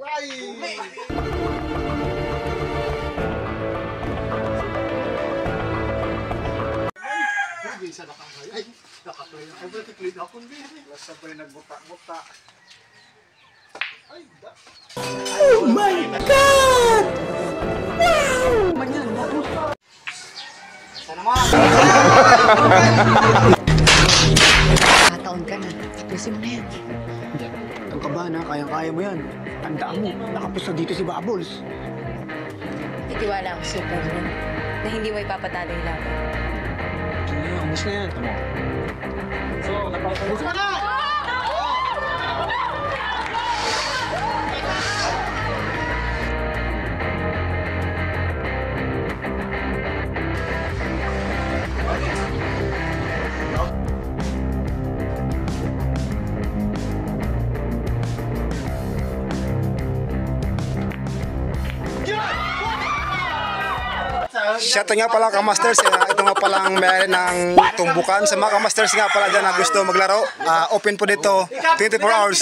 Bisa nakakaya. Ay, nakaplay ako. Nakaplay ako. Lasa pa yung nagbuta-buta. Ay, da. Oh my God! Wow! Manyan, bagus. Sana mo. Kataon ka na. Tapusin mo na yan. Ang kabahan ha, kayang-kaya mo yan. Tandaan mo, nakapos na dito si Bubbles. Titiwala ako sa'yo, Ferdinand, na hindi mo ipapatalo yung laban. Umus na yan. So, napapagod ka na! Shout nga pala ka-masters, ito nga palang may ng tumbukan. Sa mga ka-masters nga pala dyan na gusto maglaro, open po dito 24 hours.